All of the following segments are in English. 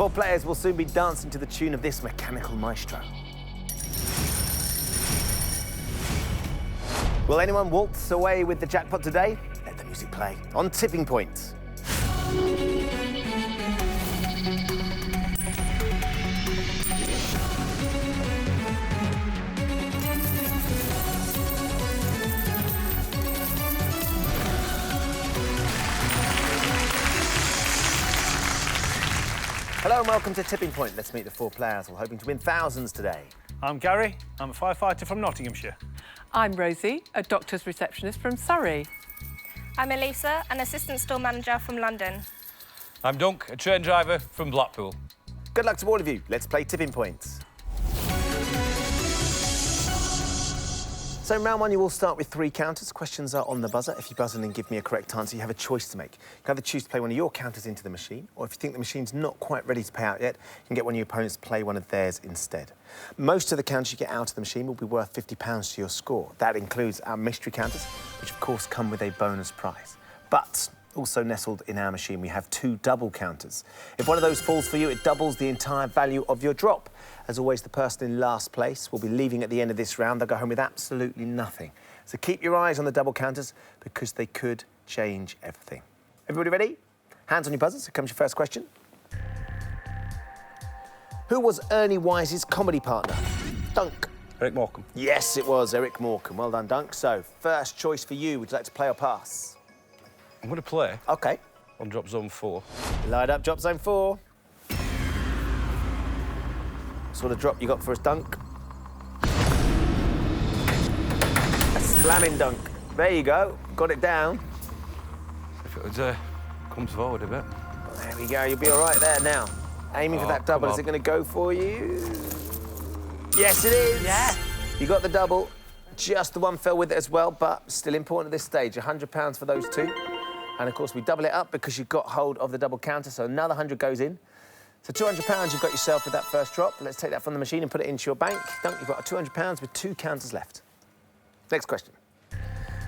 4 players will soon be dancing to the tune of this mechanical maestro. Will anyone waltz away with the jackpot today? Let the music play on Tipping Point. Hello and welcome to Tipping Point. Let's meet the 4 players. We're hoping to win thousands today. I'm Gary. I'm a firefighter from Nottinghamshire. I'm Rosie, a doctor's receptionist from Surrey. I'm Elisa, an assistant store manager from London. I'm Dunk, a train driver from Blackpool. Good luck to all of you. Let's play Tipping Point. So in round 1, you will start with 3 counters. Questions are on the buzzer. If you buzz in and give me a correct answer, you have a choice to make. You can either choose to play one of your counters into the machine, or if you think the machine's not quite ready to pay out yet, you can get one of your opponents to play one of theirs instead. Most of the counters you get out of the machine will be worth £50 to your score. That includes our mystery counters, which of course come with a bonus prize. But also nestled in our machine, we have 2 double counters. If one of those falls for you, it doubles the entire value of your drop. As always, the person in last place will be leaving at the end of this round. They'll go home with absolutely nothing. So keep your eyes on the double counters because they could change everything. Everybody ready? Hands on your buzzers. Here comes your first question. Who was Ernie Wise's comedy partner? Dunk. Eric Morecambe. Yes, it was Eric Morecambe. Well done, Dunk. So, first choice for you. Would you like to play or pass? I'm going to play OK. on drop zone 4. Light up drop zone 4. Sort of drop you got for us, Dunk. A slamming dunk. There you go. Got it down. If it would comes forward a bit. There we go. You'll be all right there now. Aiming for that double. Is it going to go for you? Yes, it is. Yeah. You got the double. Just the one fell with it as well, but still important at this stage. £100 for those 2. And, of course, we double it up because you've got hold of the double counter, so another 100 goes in. So £200 you've got yourself with that first drop. Let's take that from the machine and put it into your bank. Dunk, you've got £200 with 2 counters left. Next question.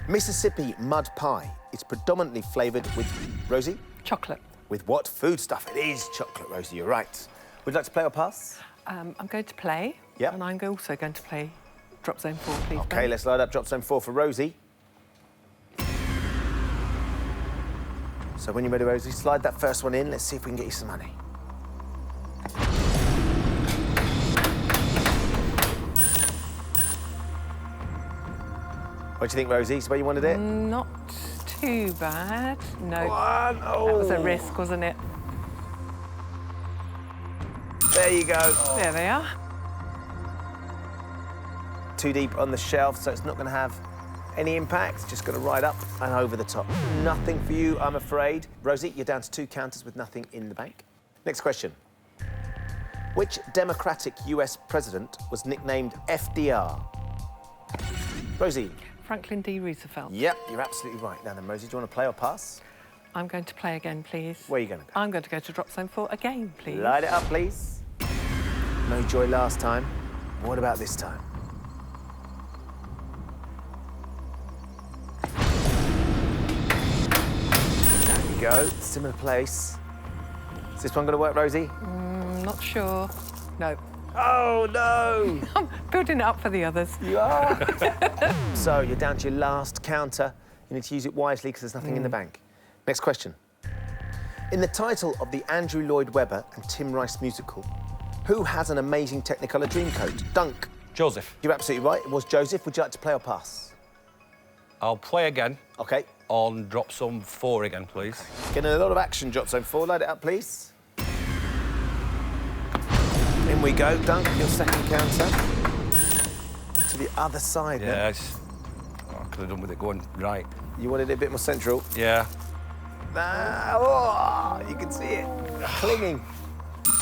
Mississippi mud pie is predominantly flavoured with, Rosie? Chocolate. With what foodstuff? It is chocolate, Rosie, you're right. Would you like to play or pass? I'm going to play. Yep. And I'm also going to play drop zone 4, please. OK, Ben. let's load up drop zone 4 for Rosie. So when you're ready, Rosie, slide that first one in. Let's see if we can get you some money. What do you think, Rosie? Is the way you wanted it? Not too bad. No. One. Oh. That was a risk, wasn't it? There you go. There they are. Too deep on the shelf, so it's not going to have any impact. It's just going to ride up and over the top. Nothing for you, I'm afraid. Rosie, you're down to 2 counters with nothing in the bank. Next question. Which Democratic US president was nicknamed FDR? Rosie. Franklin D. Roosevelt. Yep, you're absolutely right. Now then, Rosie, do you want to play or pass? I'm going to play again, please. Where are you going to go? I'm going to go to drop zone 4 again, please. Light it up, please. No joy last time. What about this time? There we go. Similar place. Is this one going to work, Rosie? Not sure. No. Oh, no! I'm building it up for the others. You are. So you're down to your last counter. You need to use it wisely because there's nothing in the bank. Next question. In the title of the Andrew Lloyd Webber and Tim Rice musical, who has an amazing Technicolor Dreamcoat? Dunk. Joseph. You're absolutely right. It was Joseph. Would you like to play or pass? I'll play again OK. on drop zone 4 again, please. Getting a lot of action, drop zone 4. Load it up, please. In we go. Dunk, your second counter. To the other side. Yeah, I could have done with it going right. You wanted it a bit more central. Yeah. Ah, oh, you can see it. Clinging.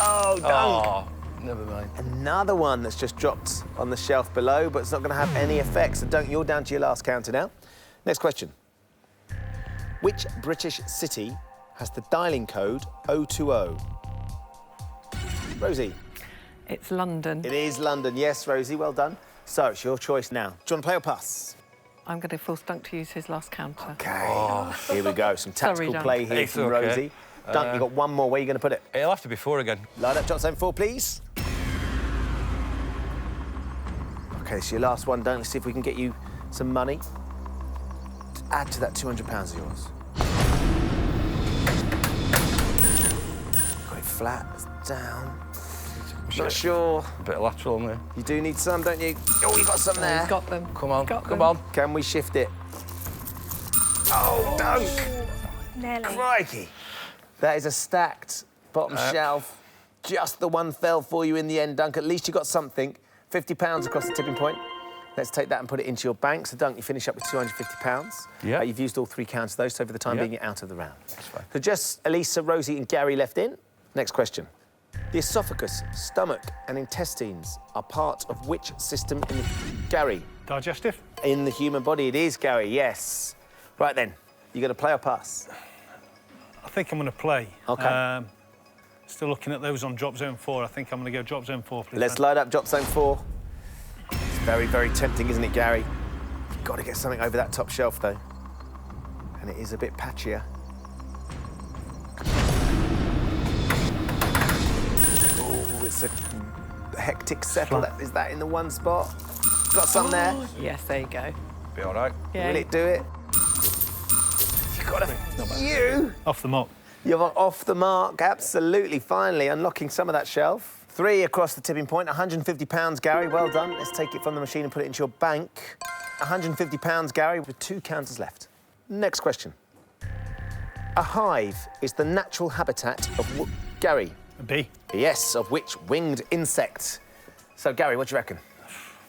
Oh, Dunk. Oh, never mind. Another one that's just dropped on the shelf below, but it's not going to have any effect. So Dunk, you're down to your last counter now. Next question. Which British city has the dialing code 020? Rosie. It's London. It is London. Yes, Rosie, well done. So it's your choice now. Do you want to play or pass? I'm going to force Dunk to use his last counter. OK. Here we go. Some tactical Dunk. play here It's from okay. Rosie. Dunk, you've got one more. Where are you going to put it? It'll have to be 4 again. Line up drop zone 4, please. OK, so your last one, Dunk. Let's see if we can get you some money to add to that £200 of yours. Got it flat, it's down. Not sure. A bit of lateral on there. You do need some, don't you? Oh, you got some there. He's got them. Come on, Got come them. on. Can we shift it? Oh, Dunk! Nearly. Crikey. That is a stacked bottom shelf. Just the one fell for you in the end, Dunk. At least you got something. £50 across the tipping point. Let's take that and put it into your bank. So, Dunk, you finish up with £250. Yeah. You've used all 3 counts of those, so for the time being, you're out of the round. That's fine. So just Elisa, Rosie and Gary left in. Next question. The esophagus, stomach and intestines are part of which system in the... Gary? Digestive? In the human body, it is, Gary, yes. Right then, you going to play or pass? I think I'm going to play. OK. Still looking at those on drop zone 4. I think I'm going to go drop zone 4, please. Let's Ben. load up drop zone 4. It's very, very tempting, isn't it, Gary? You've got to get something over that top shelf, though. And it is a bit patchier. Oh, it's a hectic settle. Is that in the one spot? Got some there. Yes, there you go. Be all right. Yeah. Will it do it? You've got to... You! Off the mark. You're off the mark, absolutely. Finally, unlocking some of that shelf. 3 across the tipping point, £150, Gary. Well done. Let's take it from the machine and put it into your bank. £150, Gary, with 2 counters left. Next question. A hive is the natural habitat of... Gary? A B. Yes, of which winged insect? So, Gary, what do you reckon?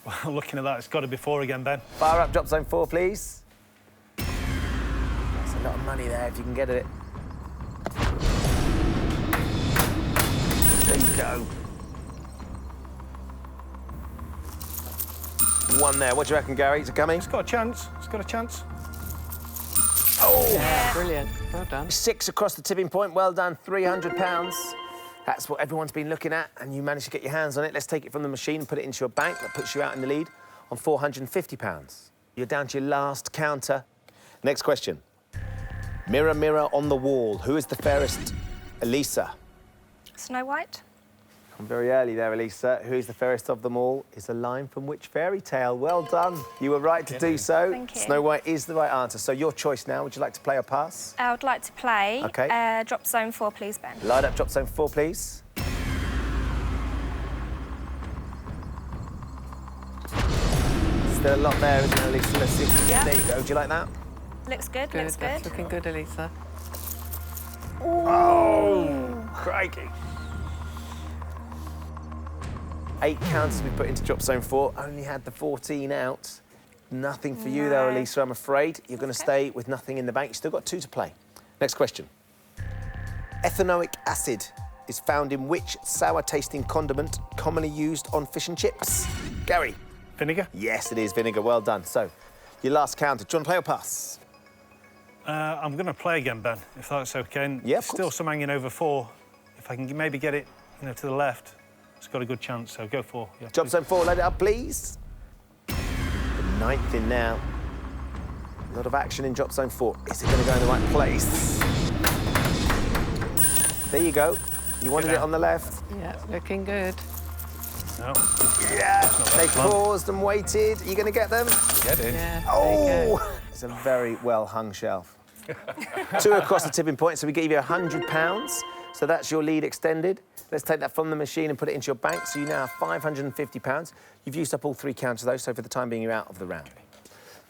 Well, looking at that, it's got to be 4 again, Ben. Fire up drop zone 4, please. That's a lot of money there if you can get it. There you go. 1 there. What do you reckon, Gary? Is it coming? It's got a chance. It's got a chance. Oh! Yeah, brilliant. Well done. 6 across the tipping point. Well done. £300. That's what everyone's been looking at, and you managed to get your hands on it. Let's take it from the machine and put it into your bank. That puts you out in the lead on £450. You're down to your last counter. Next question. Mirror, mirror on the wall, who is the fairest? Elisa. Snow White. I'm very early there, Elisa. Who is the fairest of them all is a line from which fairy tale? Well done. You were right to do so. Thank you. Snow White is the right answer. So your choice now. Would you like to play or pass? I would like to play OK. drop zone 4, please, Ben. Light up drop zone 4, please. Still a lot there, isn't there, Elisa? Let's see if we can get... There you go. Do you like that? Looks good, Good. looks That's good. looking good, Elisa. Oh, crikey. 8 counters we put into drop zone 4. Only had the 14 out. Nothing for you, though, No. Elisa, I'm afraid. You're going to stay with nothing in the bank. You've still got 2 to play. Next question. Ethanoic acid is found in which sour-tasting condiment commonly used on fish and chips? Gary? Vinegar? Yes, it is vinegar. Well done. So, your last counter. Do you want to play or pass? I'm going to play again, Ben, if that's OK. And Yeah, of still course. some hanging over 4. If I can maybe get it, to the left, it's got a good chance. So go 4. Yeah, Drop zone 4, load it up, please. The 9th in now. A lot of action in drop zone 4. Is it going to go in the right place? There you go. You wanted it on the left. Yeah, looking good. No. Yeah. They bad. paused and waited. Are you going to get them? Get in. Yeah, there you go. Oh! It's a very well-hung shelf. 2 across the tipping point, so we give you £100. So that's your lead extended. Let's take that from the machine and put it into your bank. So you now have £550. You've used up all 3 counts of those, so for the time being, you're out of the round.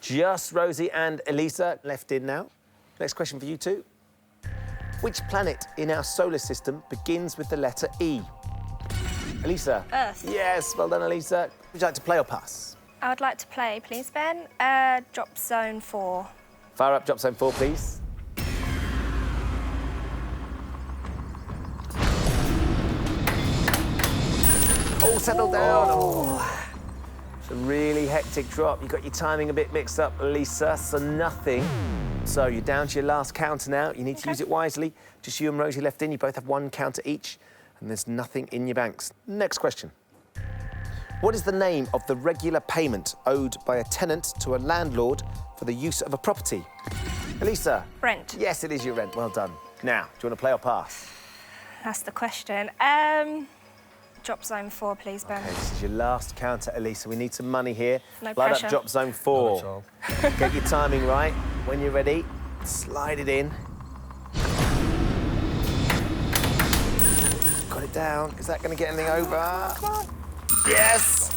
Just Rosie and Elisa left in now. Next question for you two. Which planet in our solar system begins with the letter E? Elisa? Earth. Yes, well done, Elisa. Would you like to play or pass? I would like to play, please, Ben. Drop zone 4. Fire up drop zone 4, please. Oh, settle down. Oh. It's a really hectic drop. You got your timing a bit mixed up, Lisa, so nothing. So you're down to your last counter now. You need to use it wisely. Just you and Rosie left in. You both have 1 counter each, and there's nothing in your banks. Next question. What is the name of the regular payment owed by a tenant to a landlord for the use of a property? Elisa? Rent. Yes, it is your rent. Well done. Now, do you want to play or pass? That's the question. Drop zone 4, please, Ben. Okay, this is your last counter, Elisa. We need some money here. No Light pressure. up drop zone 4. Get your timing right. When you're ready, slide it in. Got it down. Is that going to get anything over? Come on. Yes!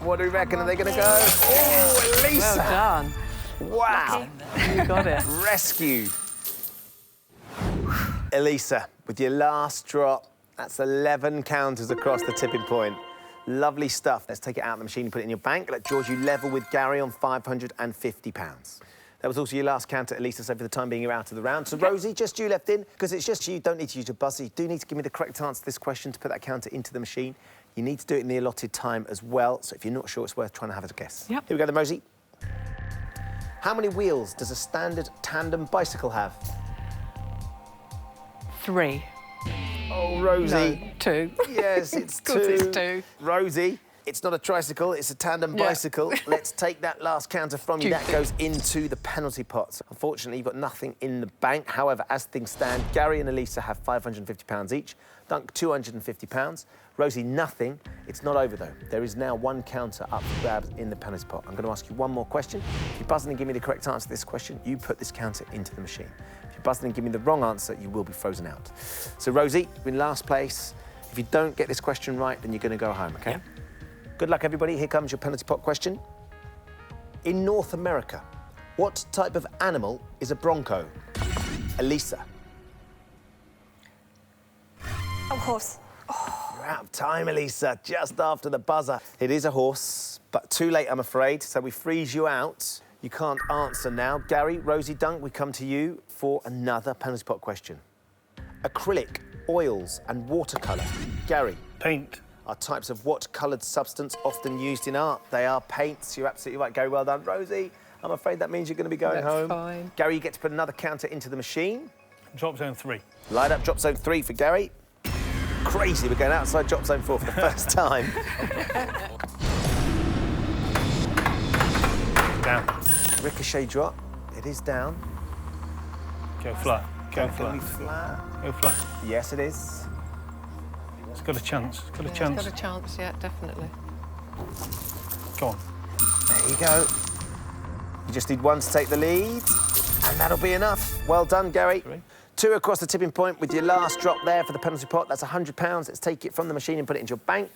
What do we reckon? Are they going to go? Oh, Elisa! Well done. Wow! You got it. Rescued. Elisa, with your last drop, that's 11 counters across the tipping point. Lovely stuff. Let's take it out of the machine and put it in your bank. Let George you level with Gary on £550. That was also your last counter, Elisa, so for the time being, you're out of the round. So, Rosie, just you left in, because it's just you don't need to use your buzzer. You do need to give me the correct answer to this question to put that counter into the machine. You need to do it in the allotted time as well, so if you're not sure, it's worth trying to have a guess. Yep. Here we go then, Rosie. How many wheels does a standard tandem bicycle have? 3. Oh, Rosie. No, 2. Yes, it's Of course 2. it's 2. Rosie, it's not a tricycle, it's a tandem Yeah. bicycle. Let's take that last counter from you. That Stupid. goes into the penalty pot. Unfortunately, you've got nothing in the bank. However, as things stand, Gary and Elisa have £550 each. Dunk, £250. Rosie, nothing. It's not over, though. There is now one counter up for grabs in the penalty pot. I'm going to ask you one more question. If you buzz in and give me the correct answer to this question, you put this counter into the machine. If you buzz in and give me the wrong answer, you will be frozen out. So, Rosie, you're in last place. If you don't get this question right, then you're going to go home, OK? Yeah. Good luck, everybody. Here comes your penalty pot question. In North America, what type of animal is a bronco? Elisa. Oh, horse. You're out of time, Elisa, just after the buzzer. It is a horse, but too late, I'm afraid, so we freeze you out. You can't answer now. Gary, Rosie, Dunk, we come to you for another penalty pot question. Acrylic, oils and watercolour. Gary. Paint. Are types of what coloured substance often used in art? They are paints. You're absolutely right, Gary. Well done. Rosie, I'm afraid that means you're going to be going That's home. fine. Gary, you get to put another counter into the machine. Drop zone 3. Light up drop zone 3 for Gary. Crazy, we're going outside drop zone 4 for the first time. Down. Ricochet drop. It is down. Go flat. Go Gonna be flat. flat. Go flat. Yes, it is. It's got a chance. It's got a Yeah, chance. It's got a chance, yeah, definitely. Go on. There you go. You just need one to take the lead, and that'll be enough. Well done, Gary. 3. 2 across the tipping point with your last drop there for the penalty pot. That's £100. Let's take it from the machine and put it into your bank.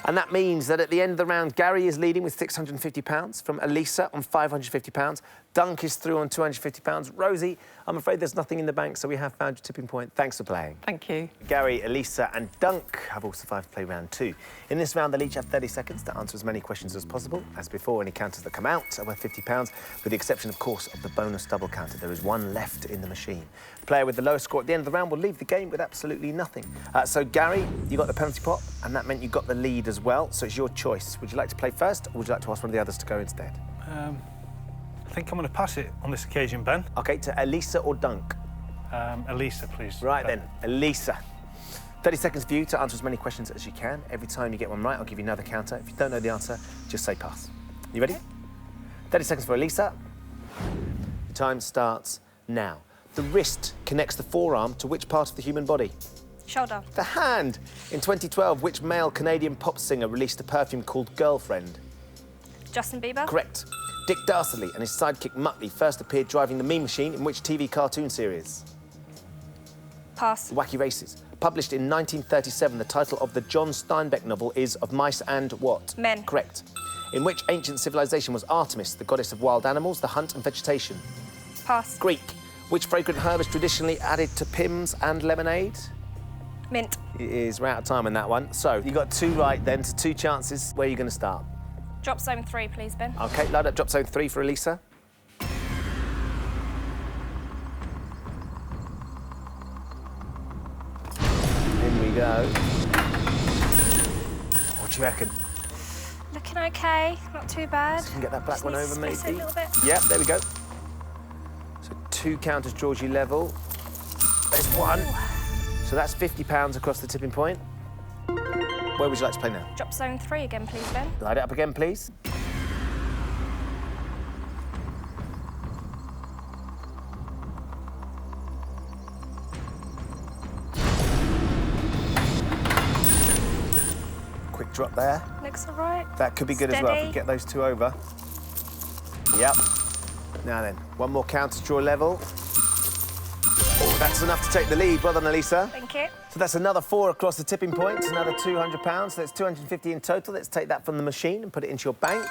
And that means that at the end of the round, Gary is leading with £650 from Elisa on £550. Dunk is through on £250. Rosie, I'm afraid there's nothing in the bank, so we have found your tipping point. Thanks for playing. Thank you. Gary, Elisa and Dunk have all survived to play round 2. In this round, they'll each have 30 seconds to answer as many questions as possible. As before, any counters that come out are worth £50, with the exception, of course, of the bonus double counter. There is one left in the machine. The player with the lowest score at the end of the round will leave the game with absolutely nothing. So, Gary, you got the penalty pot, and that meant you got the lead as well, so it's your choice. Would you like to play first, or would you like to ask one of the others to go instead? I think I'm going to pass it on this occasion, Ben. OK, to Elisa or Dunk? Elisa, please. Right Ben. then, Elisa. 30 seconds for you to answer as many questions as you can. Every time you get one right, I'll give you another counter. If you don't know the answer, just say pass. You ready? 30 seconds for Elisa. Your time starts now. The wrist connects the forearm to which part of the human body? Shoulder. The hand. In 2012, which male Canadian pop singer released a perfume called Girlfriend? Justin Bieber. Correct. Dick Dastardly and his sidekick Muttley first appeared driving the Mean Machine in which TV cartoon series? Pass. The Wacky Races. Published in 1937, the title of the John Steinbeck novel is Of Mice and what? Men. Correct. In which ancient civilization was Artemis, the goddess of wild animals, the hunt and vegetation? Pass. Greek. Which fragrant herb is traditionally added to Pimm's and lemonade? Mint. It is, we're out of time on that one. So, you got 2 right then, to 2 chances. Where are you going to start? Drop zone 3, please, Ben. OK, load up drop zone 3 for Elisa. In we go. What do you reckon? Looking OK, not too bad. You can get that black Just one need to over, split it maybe? a little bit. Yep, there we go. So 2 counters, Georgie level. There's 1. So that's £50 across the tipping point. Where would you like to play now? Drop zone 3 again, please, Ben. Light it up again, please. drop there. Looks all right. That could be good as well if we Steady. get those two over. Yep. Now then, one more counter draw level. Oh, that's enough to take the lead. Well done, Elisa. Thank you. So that's another 4 across the tipping point, another £200. So that's 250 in total. Let's take that from the machine and put it into your bank.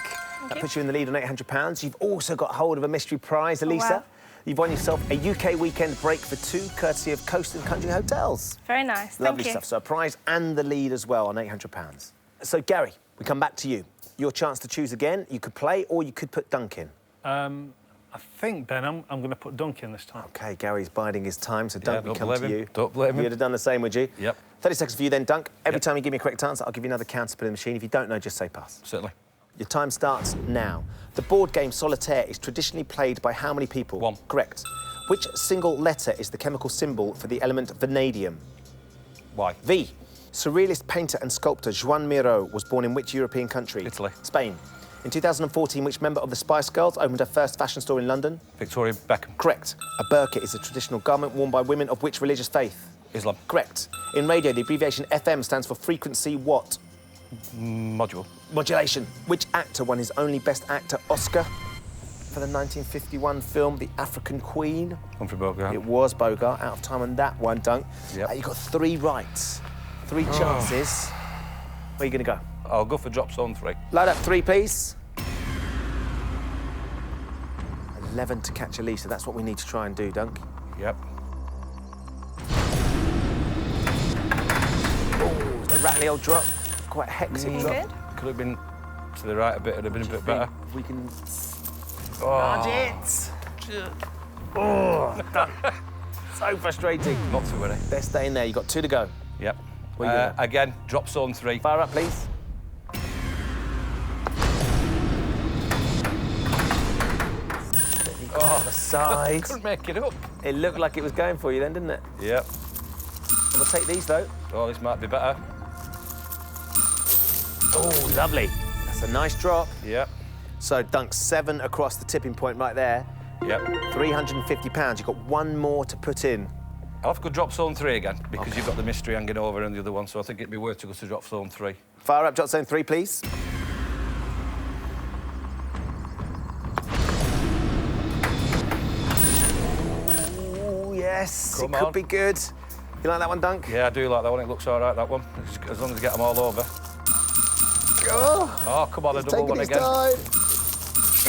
That puts you in the lead on £800. You've also got hold of a mystery prize, Elisa. wow. You've won yourself a UK weekend break for 2, courtesy of Coast and Country Hotels. Very nice. Lovely Thank you. stuff. So a prize and the lead as well on £800. So, Gary, we come back to you. Your chance to choose again. You could play or you could put Dunk in. I think, Ben, I'm going to put Dunk in this time. OK, Gary's biding his time, so Dunk, we don't come blame to him. you. Don't blame him. You'd have done the same, would you? Yep. 30 seconds for you then, Dunk. Every Yep. time you give me a correct answer, I'll give you another counter to put in the machine. If you don't know, just say pass. Certainly. Your time starts now. The board game Solitaire is traditionally played by how many people? 1. Correct. Which single letter is the chemical symbol for the element vanadium? Why? V. Surrealist painter and sculptor Joan Miro was born in which European country? Italy. Spain. In 2014, which member of the Spice Girls opened her first fashion store in London? Victoria Beckham. Correct. A burqa is a traditional garment worn by women of which religious faith? Islam. Correct. In radio, the abbreviation FM stands for frequency what? Module. Modulation. Which actor won his only Best Actor Oscar for the 1951 film The African Queen? Humphrey Bogart. It was Bogart. Out of time on that one, Dunk. Yep. You got 3 right. 3 chances. Where are you going to go? I'll go for drop zone 3. Load up 3, please. 11 to catch Elisa. That's what we need to try and do, Dunk. Yep. Oh, the rattly old drop. Quite a hectic You drop. good? Could have been to the right a bit, it'd have been a bit better. If we can Oh, it. Oh, Dunk. So frustrating. not to worry. They're staying there. You've got 2 to go. Yep. Where you going? Again, drop zone 3. Fire up, please. Oh, the side. Couldn't make it up. It looked like it was going for you then, didn't it? Yep. We'll take these, though. Oh, this might be better. Oh, lovely. That's a nice drop. Yep. So, Dunk, 7 across the tipping point right there. Yep. £350. You've got 1 more to put in. I'll have to go drop zone 3 again because you've got the mystery hanging over and the other one, so I think it'd be worth to go to drop zone 3. Fire up, drop zone 3, please. Oh, yes. Come it could on. be good. You like that one, Dunk? Yeah, I do like that one. It looks all right, that one. As long as I get them all over. Oh, Oh, come on, a he's double taking one his again. time.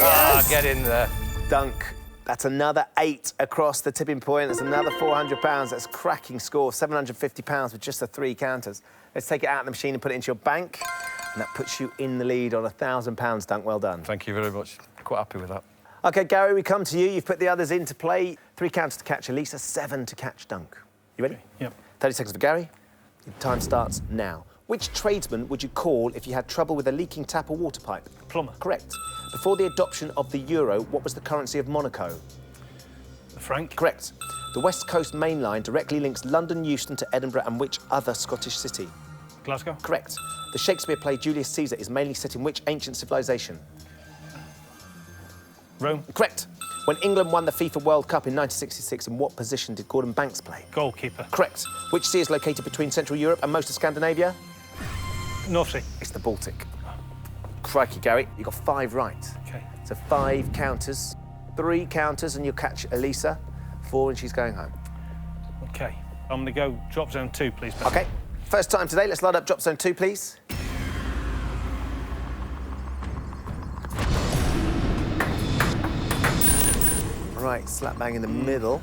Ah, Yes. get in there. Dunk. That's another 8 across the tipping point. That's another £400. That's a cracking score. £750 with just the 3 counters. Let's take it out of the machine and put it into your bank. And that puts you in the lead on £1,000, Dunk. Well done. Thank you very much. Quite happy with that. OK, Gary, we come to you. You've put the others into play. 3 counters to catch Elisa, 7 to catch Dunk. You ready? Yep. 30 seconds for Gary. Your time starts now. Which tradesman would you call if you had trouble with a leaking tap or water pipe? Plumber. Correct. Before the adoption of the euro, what was the currency of Monaco? The Frank. Correct. The West Coast Main Line directly links London Euston to Edinburgh and which other Scottish city? Glasgow. Correct. The Shakespeare play Julius Caesar is mainly set in which ancient civilization? Rome. Correct. When England won the FIFA World Cup in 1966, in what position did Gordon Banks play? Goalkeeper. Correct. Which sea is located between Central Europe and most of Scandinavia? North Sea. It's the Baltic. Crikey, Gary, you got 5 right. OK. So 5 counters, 3 counters, and you'll catch Elisa. 4, and she's going home. OK. I'm going to go drop zone 2, please, Ben. OK. First time today. Let's load up drop zone 2, please. Right, slap bang in the middle.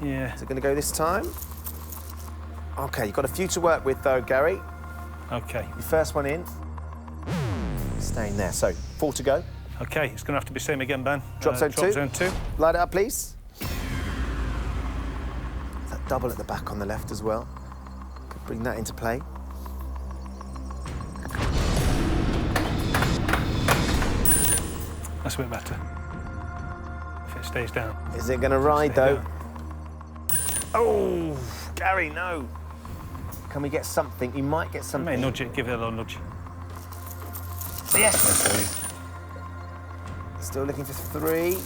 Yeah. Is it going to go this time? OK, you've got a few to work with, though, Gary. OK. Your first one in. Staying there. So, 4 to go. OK, it's going to have to be same again, Ben. Drop zone 2. Drop zone 2. Light it up, please. That double at the back on the left as well. Could bring that into play. That's a bit better. If it stays down. Is it going to ride, Stay though? down. Oh, Gary, no. Can we get something? You might get I something. may nudge it, give it a little nudge. Yes. Still looking for 3.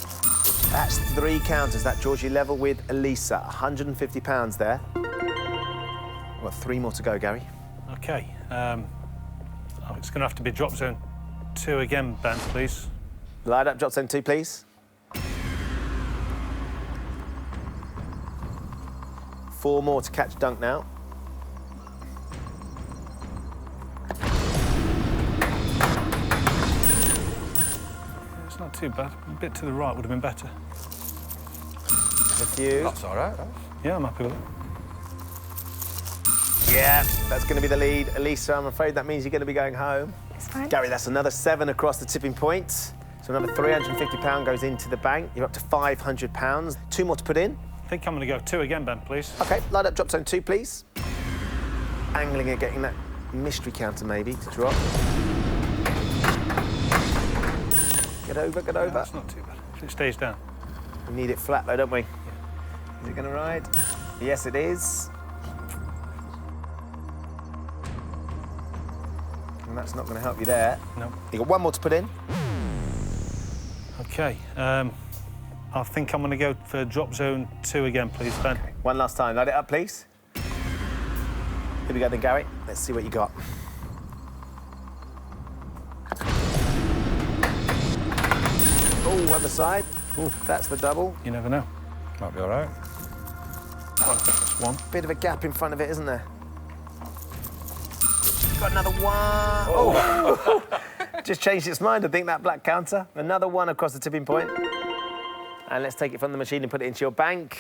That's 3 counters. That draws you level with Elisa. £150 there. We've got 3 more to go, Gary. OK. I'm Oh, it's going to have to be drop zone 2 again, Ben, please. Light up drop zone 2, please. 4 more to catch Dunk now. It's not too bad. A bit to the right would have been better. A few. That's all right. Yeah, I'm happy with it. Yeah, that's going to be the lead. Elisa, I'm afraid that means you're going to be going home. It's fine. Gary, that's another 7 across the tipping point. So another £350 goes into the bank. You're up to £500. 2 more to put in. I think I'm going to go 2 again, Ben, please. OK, light up drop zone 2, please. Angling at getting that mystery counter, maybe, to drop. Get over, get over. That's not too bad. If it stays down. We need it flat, though, don't we? Is it going to ride? Yes, it is. And that's not going to help you there. No. You've got 1 more to put in. OK. I think I'm going to go for drop zone 2 again, please, Ben. Okay. One last time. Light it up, please. Here we go then, Gary. Let's see what you got. Oh, other side. Ooh, that's the double. You never know. Might be all right. That's 1. Bit of a gap in front of it, isn't there? Got another 1. Oh! Just changed its mind, I think, that black counter. Another 1 across the tipping point. And let's take it from the machine and put it into your bank.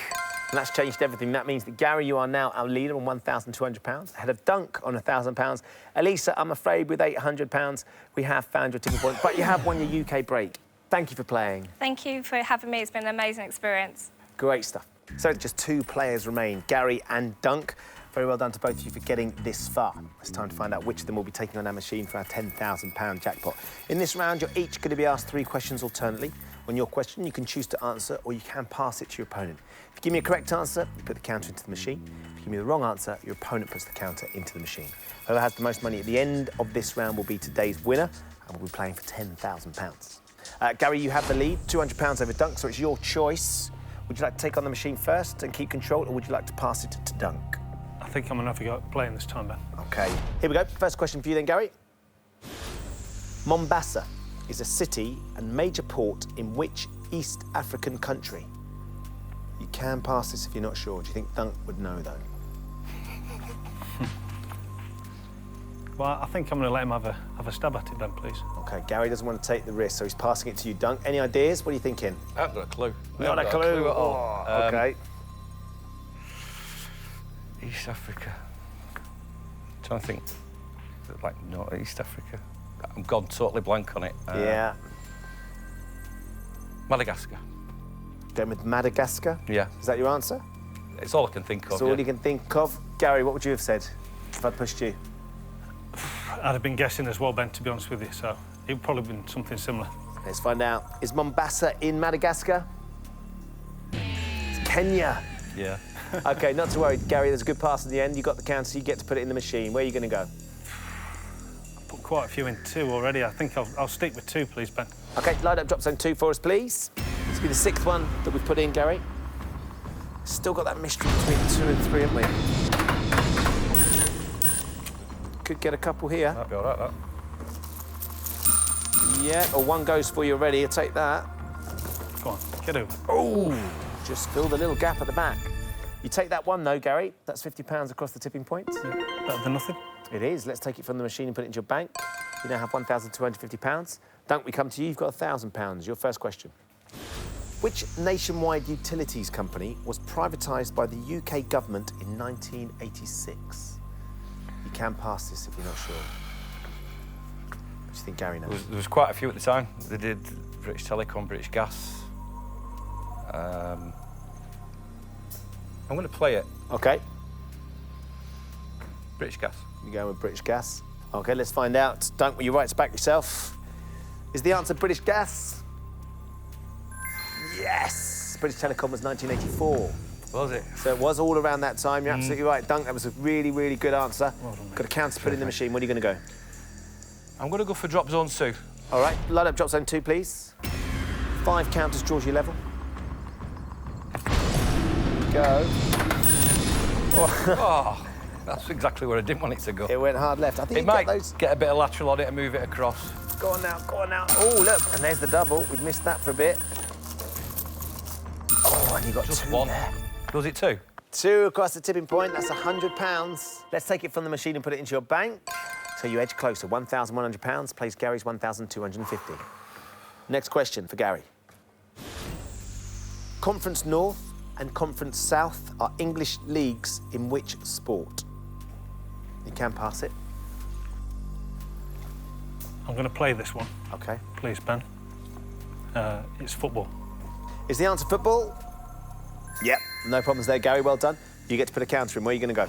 And that's changed everything. That means that, Gary, you are now our leader on £1,200, ahead of Dunk on £1,000. Elisa, I'm afraid, with £800, we have found your tipping point, but you have won your UK break. Thank you for playing. Thank you for having me. It's been an amazing experience. Great stuff. So just 2 players remain, Gary and Dunk. Very well done to both of you for getting this far. It's time to find out which of them will be taking on our machine for our £10,000 jackpot. In this round, you're each going to be asked 3 questions alternately. On your question, you can choose to answer or you can pass it to your opponent. If you give me a correct answer, you put the counter into the machine. If you give me the wrong answer, your opponent puts the counter into the machine. Whoever has the most money at the end of this round will be today's winner, and we'll be playing for £10,000. Gary, you have the lead, £200 over Dunk, so it's your choice. Would you like to take on the machine first and keep control, or would you like to pass it to Dunk? I think I'm going to have to go at playing this time, Ben. OK, here we go. First question for you then, Gary. Mombasa is a city and major port in which East African country? You can pass this if you're not sure. Do you think Dunk would know, though? Well, I think I'm going to let him have a stab at it, Ben, please. OK, Gary doesn't want to take the risk, so he's passing it to you, Dunk. Any ideas? What are you thinking? I haven't got a clue. Not a clue at all. OK. East Africa. I'm trying to think. Like, not East Africa. I'm gone totally blank on it. Yeah. Madagascar. Going with Madagascar? Yeah. Is that your answer? It's all I can think of. That's all you can think of. Gary, what would you have said if I'd pushed you? I'd have been guessing as well, Ben, to be honest with you, so it would probably have been something similar. Let's find out. Is Mombasa in Madagascar? It's Kenya. Yeah. OK, not to worry, Gary, there's a good pass in the end. You got the counter, so you get to put it in the machine. Where are you going to go? I've put quite a few in 2 already. I think I'll stick with 2, please, Ben. OK, light up drop zone 2 for us, please. This will be the 6th one that we've put in, Gary. Still got that mystery between 2 and 3, haven't we? Could get a couple here. Might be all right, that. Yeah, or 1 goes for you already. I'll take that. Go on, get over. Oh, just fill the little gap at the back. You take that 1, though, Gary. That's £50 across the tipping point. Yeah, better than nothing. It is. Let's take it from the machine and put it into your bank. You now have £1,250. Dunk, we come to you. You've got £1,000. Your first question. Which nationwide utilities company was privatised by the UK government in 1986? You can pass this if you're not sure. What do you think Gary knows? There was quite a few at the time. They did British Telecom, British Gas. I'm going to play it. OK. British Gas. You're going with British Gas. OK, let's find out. Dunk, will you write to back yourself? Is the answer British Gas? Yes! British Telecom was 1984. Was it? So it was all around that time. You're absolutely right, Dunk. That was a really, really good answer. Well done, mate. Got a counter to put in the machine. What are you going to go? I'm going to go for drop zone 2. All right, light up drop zone 2, please. 5 counters draws you level. Here we go. Oh. That's exactly where I didn't want it to go. It went hard left. I think It you might get those. get a bit of lateral on it and move it across. Go on now, go on now. Oh, look, and there's the double. We've missed that for a bit. Oh, and you got Just two one. there. Was it two? Two across the tipping point. That's £100. Let's take it from the machine and put it into your bank. So you edge closer. £1,100 plays Gary's 1,250. Next question for Gary. Conference North and Conference South are English leagues in which sport? You can pass it. I'm going to play this one, OK. please, Ben. It's football. Is the answer football? Yep, no problems there, Gary. Well done. You get to put a counter in. Where are you going to go?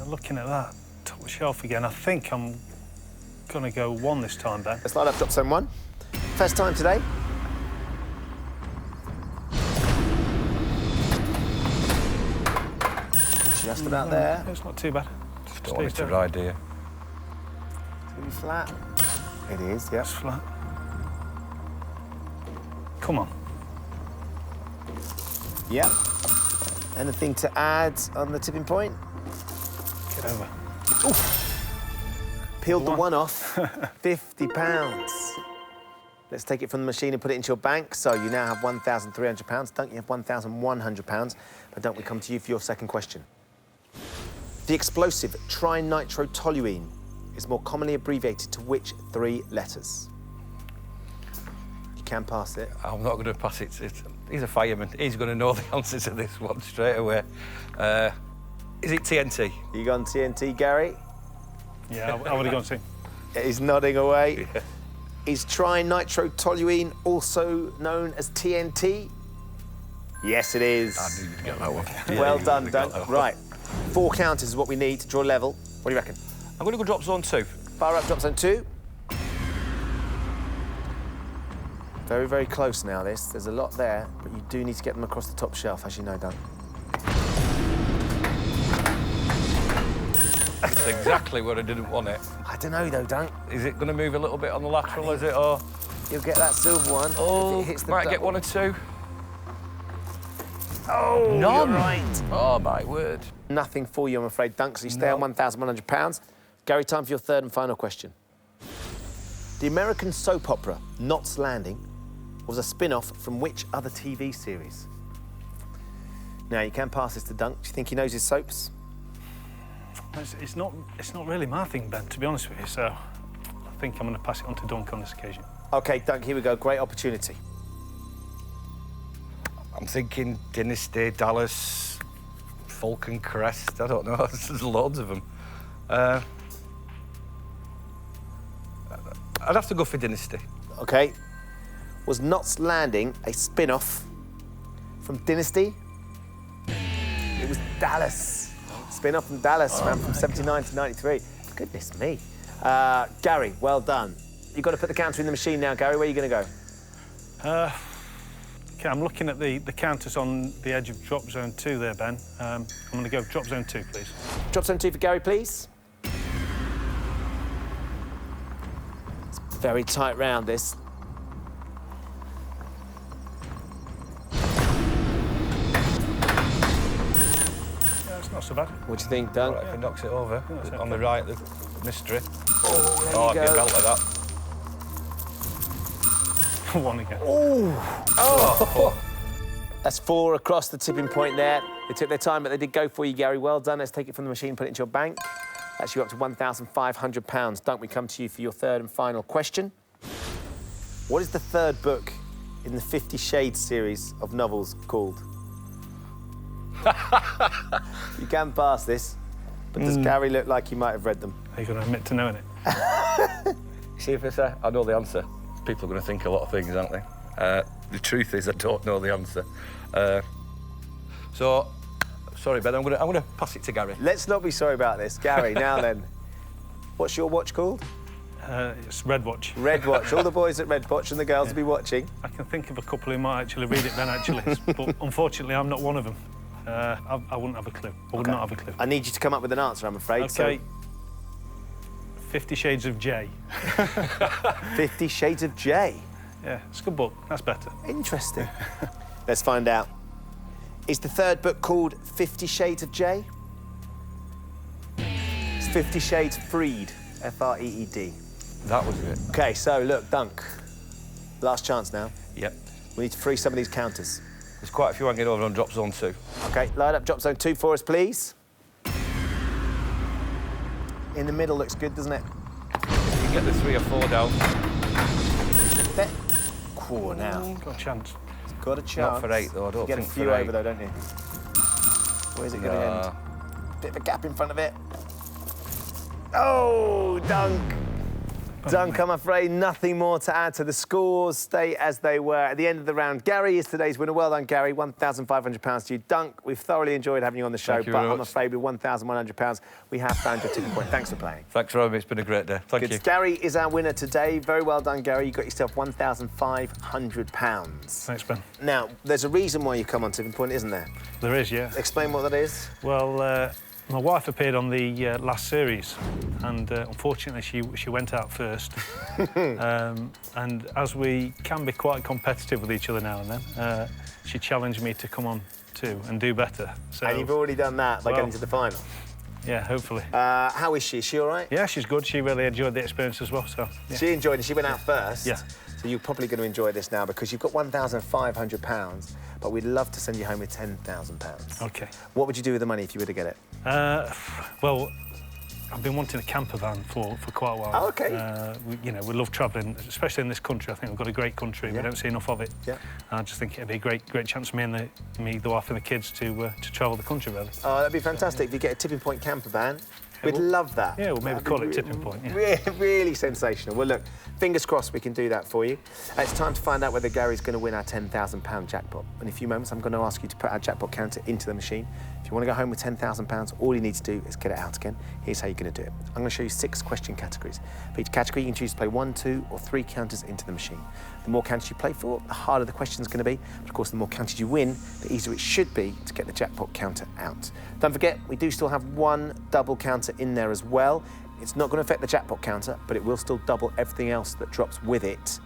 Looking at that, top shelf again, I think I'm going to go one this time, Ben. Let's light up drop zone one. First time today. Just about there. It's not too bad. Just don't want it to ride here. It's going to be flat. It is, yeah. It's flat. Come on. Yep. Anything to add on the tipping point? Get over. Peeled the one off. £50. Let's take it from the machine and put it into your bank. So you now have £1,300. Don't you have £1,100? But don't we come to you for your second question? The explosive trinitrotoluene is more commonly abbreviated to which three letters? You can pass it. I'm not going to pass it. He's a fireman. He's going to know the answer to this one straight away. Is it TNT? You gone TNT, Gary? Yeah, I would have gone to. He's nodding away. Yeah. Is trinitrotoluene also known as TNT? Yes, it is. I knew you'd get that one. Well Yeah, done, you'd get Dunk. that one. Right. 4 counters is what we need to draw level. What do you reckon? I'm going to go drop zone 2. Fire up, drop zone 2. Very, very close now, this. There's a lot there, but you do need to get them across the top shelf, as you know, Dunk. That's exactly where I didn't want it. I don't know, though, Dunk. Is it going to move a little bit on the lateral, is it, or...? You'll get that silver one Oh, if it hits the might get double. 1 or 2. Oh, None. you're right. Oh, my word. Nothing for you, I'm afraid, Dunk, so you stay No. on £1,100. Gary, time for your third and final question. The American soap opera Knots Landing was a spin-off from which other TV series? Now, you can pass this to Dunk. Do you think he knows his soaps? It's not really my thing, Ben, to be honest with you, so I think I'm going to pass it on to Dunk on this occasion. OK, Dunk, here we go. Great opportunity. I'm thinking Dynasty, Dallas, Falcon Crest. I don't know. There's loads of them. I'd have to go for Dynasty. OK. Was Knots Landing a spin-off from Dynasty? It was Dallas. Spin-off from Dallas, ran from 79 to 93. Goodness me. Gary, well done. You've got to put the counter in the machine now, Gary. Where are you going to go? OK, I'm looking at the counters on the edge of drop zone 2 there, Ben. I'm going to go drop zone 2, please. Drop zone 2 for Gary, please. It's very tight round, this. Yeah, it's not so bad. What do you think, Dunk? Right, if he knocks it over, that's on okay. the right, the mystery. Oh, there Oh, you I'd be a go. belt like that. One again. Oh! That's 4 across the tipping point there. They took their time, but they did go for you, Gary. Well done. Let's take it from the machine, put it into your bank. That's you up to £1,500. Dunk, we come to you for your third and final question. What is the third book in the 50 Shades series of novels called? You can pass this, but does Gary look like he might have read them? Are you going to admit to knowing it? See, if I say I know the answer, people are going to think a lot of things, aren't they? The truth is, I don't know the answer. So, sorry, Ben, I'm going to pass it to Gary. Let's not be sorry about this. Gary, now then. What's your watch called? It's Red Watch. Red Watch. All the boys at Red Watch and the girls will be watching. I can think of a couple who might actually read it, Ben, actually. But unfortunately, I'm not one of them. I wouldn't have a clue. I would not have a clue. I need you to come up with an answer, I'm afraid. OK. 50 Shades of J. So, 50 Shades of J. Yeah, it's a good book. That's better. Interesting. Let's find out. Is the third book called 50 Shades of J? 50 Shades Freed, F-R-E-E-D. That was it. OK, so look, Dunk. Last chance now. Yep. We need to free some of these counters. There's quite a few I can get over on drop zone 2. OK, light up drop zone 2 for us, please. In the middle looks good, doesn't it? You can get the 3 or 4 down. There. Cool, now. Got a chance. Got a chance. Not for 8, though. I don't You get a think few for 8. over, though, don't you? Where's it going to end? Bit of a gap in front of it. Oh, Dunk. Dunk, I'm afraid nothing more to add to the scores. Stay as they were at the end of the round. Gary is today's winner. Well done, Gary. £1,500 to you. Dunk, we've thoroughly enjoyed having you on the show, Thank you but very I'm much. afraid with £1,100, we have found your tipping point. Thanks for playing. Thanks for having me. It's been a great day. Thank you. Gary is our winner today. Very well done, Gary. You got yourself £1,500. Thanks, Ben. Now, there's a reason why you come on Tipping Point, isn't there? There is, yeah. Explain what that is. Well, my wife appeared on the last series, and unfortunately she went out first. And as we can be quite competitive with each other now and then, she challenged me to come on too and do better. So, And you've already done that by getting to the final. Yeah, hopefully. How is she? Is she all right? Yeah, she's good. She really enjoyed the experience as well. So yeah. She enjoyed it. She went out first. Yeah. So you're probably going to enjoy this now because you've got £1,500, but we'd love to send you home with £10,000. Okay. What would you do with the money if you were to get it? Well, I've been wanting a camper van for quite a while. Oh, OK. We love travelling, especially in this country. I think we've got a great country. Yeah. We don't see enough of it. Yeah. I just think it'd be a great chance for me, the wife and the kids to travel the country, really. Oh, that'd be fantastic if you get a Tipping Point camper van. We'd love that. Yeah, we'll maybe That'd call be it Tipping Point. Yeah. Really sensational. Well, look, fingers crossed we can do that for you. It's time to find out whether Gary's going to win our £10,000 jackpot. In a few moments, I'm going to ask you to put our jackpot counter into the machine. If you want to go home with £10,000, all you need to do is get it out again. Here's how you're going to do it. I'm going to show you 6 question categories. For each category, you can choose to play 1, 2, or 3 counters into the machine. The more counters you play for, the harder the question's going to be. But of course, the more counters you win, the easier it should be to get the jackpot counter out. Don't forget, we do still have 1 double counter in there as well. It's not going to affect the jackpot counter, but it will still double everything else that drops with it.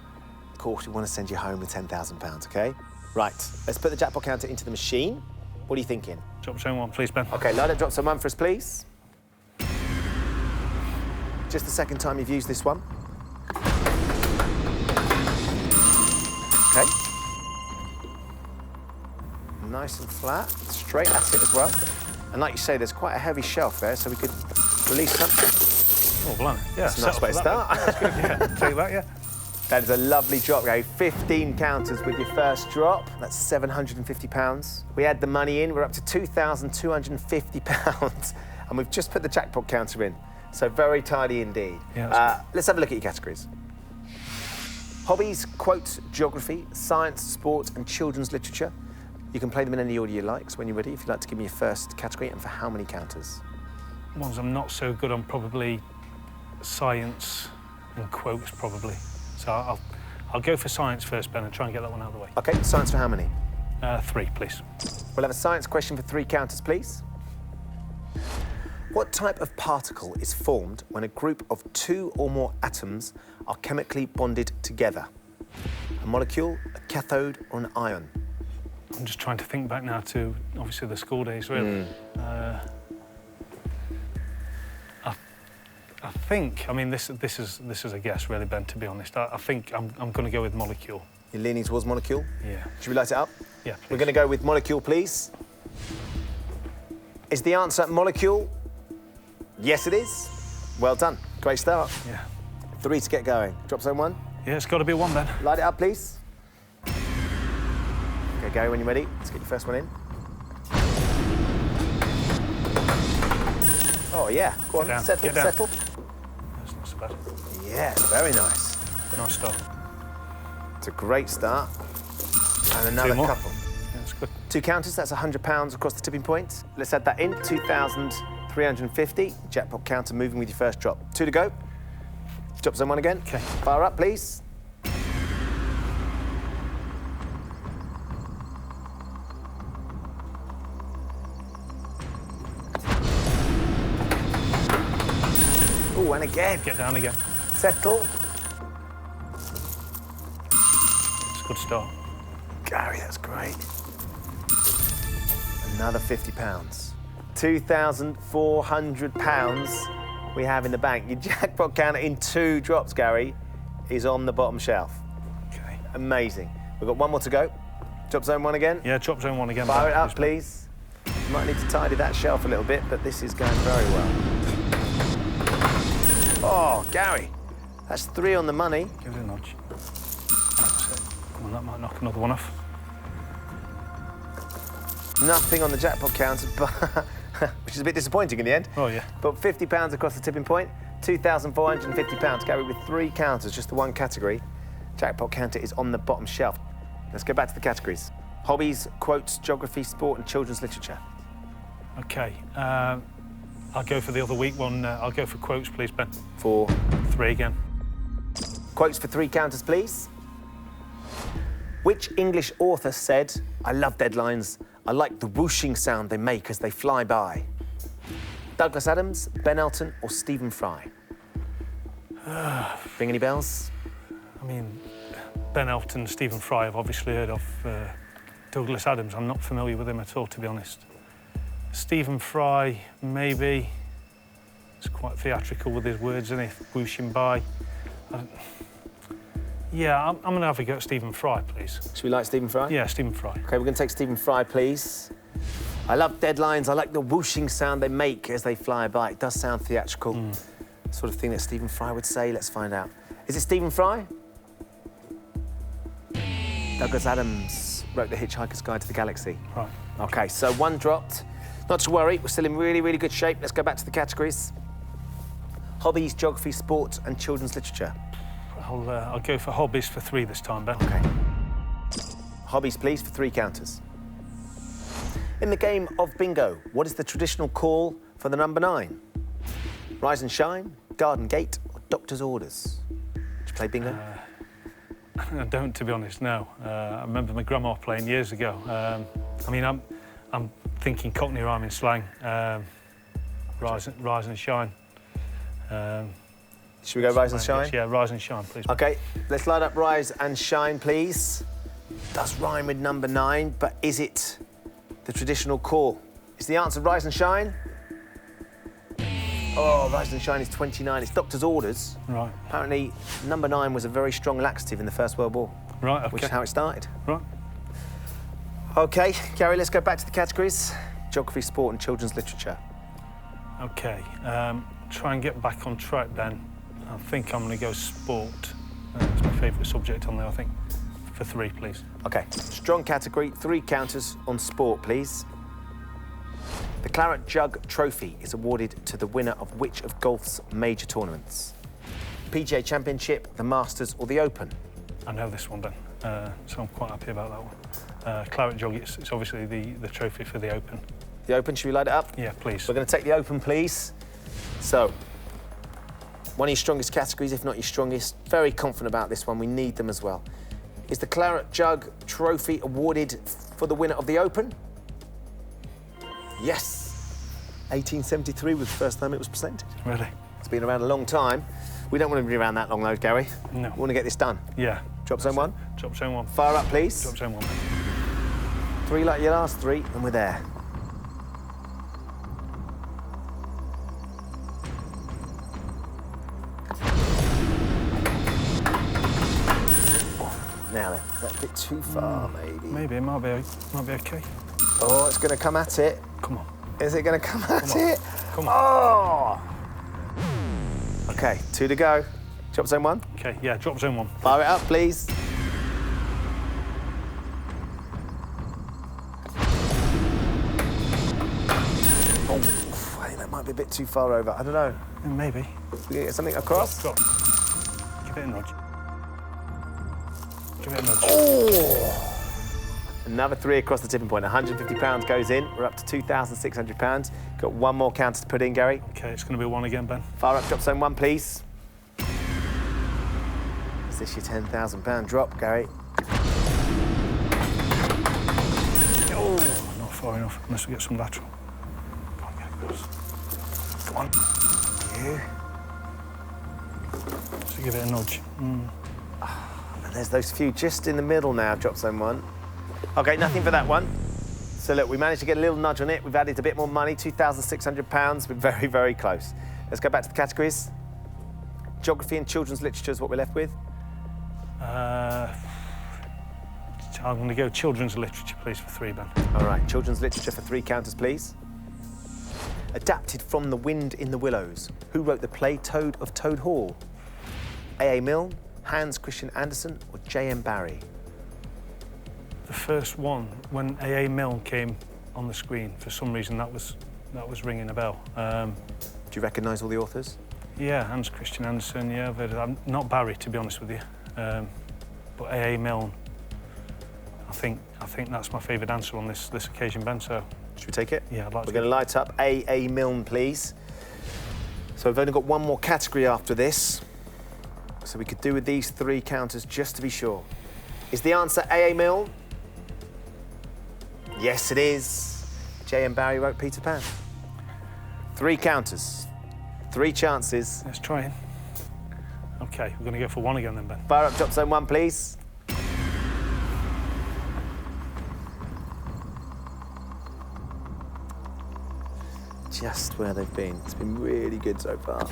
Of course, we want to send you home with £10,000, OK? Right, let's put the jackpot counter into the machine. What are you thinking? Drop zone 1, please, Ben. OK, light up drop zone 1 for us, please. Just the second time you've used this one. OK. Nice and flat, straight at it as well. And like you say, there's quite a heavy shelf there, so we could release something. Oh, blimey. Yeah, That's a nice way to start. Yeah, that's good. Yeah, take that, yeah. That is a lovely drop, Gary. 15 counters with your first drop. That's £750. We add the money in, we're up to £2,250. And we've just put the jackpot counter in. So very tidy indeed. Yeah, let's have a look at your categories. Hobbies, quotes, geography, science, sport, and children's literature. You can play them in any order you like. So when you're ready, if you'd like to give me your first category and for how many counters? Ones I'm not so good on, probably science and quotes, probably. So I'll go for science first, Ben, and try and get that one out of the way. OK, science for how many? 3, please. We'll have a science question for 3 counters, please. What type of particle is formed when a group of 2 or more atoms are chemically bonded together? A molecule, a cathode, or an ion? I'm just trying to think back now to, obviously, the school days, really. I think, I mean, this is a guess, really, Ben, to be honest. I think I'm going to go with molecule. You're leaning towards molecule? Yeah. Should we light it up? Yeah, please. We're going to go with molecule, please. Is the answer molecule? Yes, it is. Well done. Great start. Yeah. 3 to get going. Drop zone 1. Yeah, it's got to be 1, Ben. Light it up, please. OK, Gary, when you're ready, let's get your first one in. Oh, yeah. Go on, Get down. settle, Get down. settle. That's not so bad. Yes, very nice. Nice start. It's a great start. And another 2 more. couple. Yeah, that's good. 2 counters, that's £100 across the tipping point. Let's add that in, 2,350. Jackpot counter moving with your first drop. 2 to go. Drop zone 1 again. OK. Fire up, please. Oh, and again. Get down again. Settle. It's a good start. Gary, that's great. Another £50. £2,400 we have in the bank. Your jackpot counter in 2 drops, Gary, is on the bottom shelf. Okay. Amazing. We've got 1 more to go. Drop zone 1 again. Yeah, drop zone 1 again. Fire it Ben, up, please. You might need to tidy that shelf a little bit, but this is going very well. Oh, Gary, that's 3 on the money. Give it a nudge. That's it. Come on, that might knock another one off. Nothing on the jackpot counter, but which is a bit disappointing in the end. Oh, yeah. But £50 across the tipping point, £2,450. Gary, with 3 counters, just the 1 category. Jackpot counter is on the bottom shelf. Let's go back to the categories. Hobbies, quotes, geography, sport, and children's literature. OK. I'll go for the other week one. I'll go for quotes, please, Ben. For 3 again. quotes for 3 counters, please. Which English author said, "I love deadlines. I like the whooshing sound they make as they fly by"? Douglas Adams, Ben Elton, or Stephen Fry? Ring any bells? I mean, Ben Elton, Stephen Fry, I've obviously heard of. Douglas Adams, I'm not familiar with him at all, to be honest. Stephen Fry, maybe. He's quite theatrical with his words, isn't he? Whooshing by. Yeah, I'm going to have a go at Stephen Fry, please. Should we like Stephen Fry? Yeah, Stephen Fry. OK, we're going to take Stephen Fry, please. I love deadlines. I like the whooshing sound they make as they fly by. It does sound theatrical. Sort of thing that Stephen Fry would say. Let's find out. Is it Stephen Fry? Douglas Adams wrote The Hitchhiker's Guide to the Galaxy. Right. OK, so 1 dropped. Not to worry, we're still in really, really good shape. Let's go back to the categories. Hobbies, geography, sport, and children's literature. I'll go for hobbies for 3 this time, Ben. OK. Hobbies, please, for 3 counters. In the game of bingo, what is the traditional call for the number 9? Rise and shine, garden gate, or doctor's orders? Do you play bingo? I don't, to be honest, no. I remember my grandma playing years ago. I mean, I'm thinking Cockney rhyming slang. Rise and shine. Should we go rise and shine? Yeah, rise and shine, please. OK, let's light up rise and shine, please. Does rhyme with number 9, but is it the traditional call? Is the answer rise and shine? Oh, rise and shine is 29. It's doctor's orders. Right. Apparently, number 9 was a very strong laxative in the First World War. Right, OK. Which is how it started. Right. OK, Gary, let's go back to the categories. Geography, sport, and children's literature. OK. Try and get back on track, Ben. I think I'm going to go sport. It's my favourite subject on there, I think. For 3, please. OK, strong category, 3 counters on sport, please. The Claret Jug Trophy is awarded to the winner of which of golf's major tournaments? PGA Championship, the Masters, or the Open? I know this one, Ben, so I'm quite happy about that one. Claret Jug, it's obviously the trophy for the Open. The Open, should we light it up? Yeah, please. We're going to take the Open, please. So, one of your strongest categories, if not your strongest. Very confident about this one. We need them as well. Is the Claret Jug Trophy awarded for the winner of the Open? Yes. 1873 was the first time it was presented. Really? It's been around a long time. We don't want to be around that long, though, Gary. No. We want to get this done. Yeah. Drop zone 1. Drop zone 1. Fire up, please. Drop zone 1. 3 like your last 3, and we're there. Now then, is that a bit too far, maybe? Maybe, it might be OK. Oh, it's going to come at it. Come on. Is it going to come at it? Come on. Oh! OK, 2 to go. Drop zone 1. OK, yeah, drop zone 1. Fire it up, please. Oh, I think that might be a bit too far over. I don't know. Maybe. We can get something across? Drop. Give it a nudge. Give it a nudge. Oh! Another 3 across the tipping point. £150 goes in. We're up to £2,600. Got 1 more counter to put in, Gary. OK, it's going to be 1 again, Ben. Fire up, drop zone 1, please. Is this your £10,000 drop, Gary? Oh, not far enough, unless we get some lateral. Come on, get across. Come on. You. So give it a nudge. And there's those few just in the middle now, drop zone 1. OK, nothing for that one. So, look, we managed to get a little nudge on it. We've added a bit more money, £2,600. We're very, very close. Let's go back to the categories. Geography and children's literature is what we're left with. I'm going to go children's literature, please, for 3, Ben. All right, children's literature for 3 counters, please. Adapted from The Wind in the Willows. Who wrote the play Toad of Toad Hall? A.A. Milne, Hans Christian Andersen, or J.M. Barrie? The first one, when A.A. Milne came on the screen, for some reason that was ringing a bell. Do you recognise all the authors? Yeah, Hans Christian Andersen, yeah, but not Barrie, to be honest with you. But A.A. Milne, I think that's my favourite answer on this occasion, Ben, so... Should we take it? Yeah, I'd like to. We're going to light up A.A. Milne, please. So we've only got one more category after this. So we could do with these 3 counters just to be sure. Is the answer A.A. Milne? Yes, it is. J.M. Barrie wrote Peter Pan. 3 counters, 3 chances. Let's try it. OK, we're going to go for 1 again then, Ben. Fire up drop zone 1, please. Just where they've been. It's been really good so far.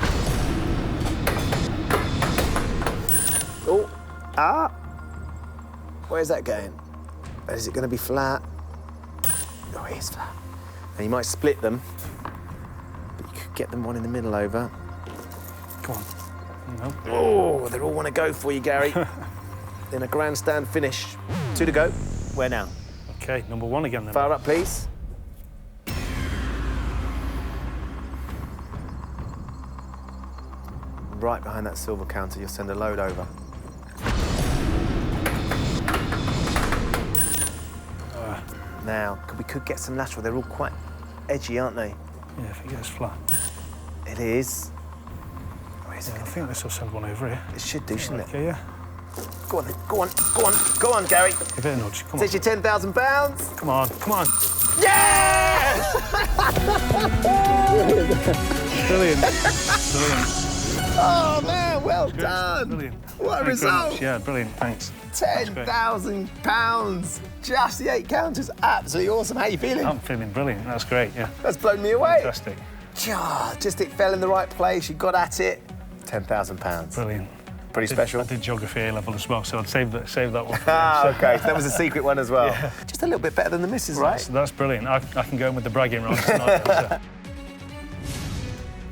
Oh, where's that going? Is it going to be flat? Oh, it is flat. And you might split them, but you could get them one in the middle over. Come on. No. Oh, they all want to go for you, Gary. In a grandstand finish. 2 to go. Where now? OK, number 1 again then. Fire up, please. Right behind that silver counter, you'll send a load over. Now, we could get some lateral. They're all quite edgy, aren't they? Yeah, if it gets flat. It is. Where's Yeah, I think this will send one over here. it should do, shouldn't it? OK, yeah. Go on, then. Go on, go on, go on, Gary. Give it a nudge, come on. Is this your £10,000? Come on, come on. Yes! Brilliant. Brilliant. Oh, man, well done. Brilliant. What a Thank you very much. result. Yeah, brilliant, thanks. £10,000. Just the 8 counters. Absolutely awesome. How are you feeling? I'm feeling brilliant, that's great, yeah. That's blown me away. Fantastic. Just it fell in the right place. You got at it. £10,000. Brilliant. Pretty special. I did geography A-level as well, so I'd save that one. For Ah, you, so. OK. So that was a secret one as well. Yeah. Just a little bit better than the missus, right? That's brilliant. I can go in with the bragging rights tonight. So.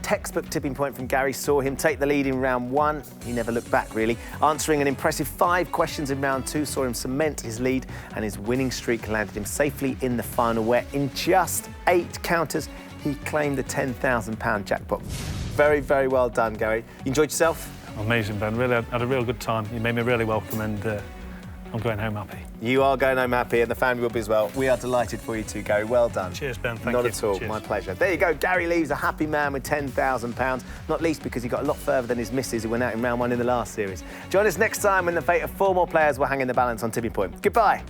Textbook tipping point from Gary saw him take the lead in round 1. He never looked back, really. Answering an impressive 5 questions in round 2 saw him cement his lead, and his winning streak landed him safely in the final, where in just 8 counters, he claimed the £10,000 jackpot. Very, very well done, Gary. You enjoyed yourself? Amazing, Ben. Really had a real good time. You made me really welcome, and I'm going home happy. You are going home happy, and the family will be as well. We are delighted for you too, Gary. Well done. Cheers, Ben. Thank you. Not at all. Cheers. My pleasure. There you go. Gary leaves a happy man with £10,000, not least because he got a lot further than his missus who went out in round 1 in the last series. Join us next time when the fate of 4 more players will hang in the balance on Tipping Point. Goodbye.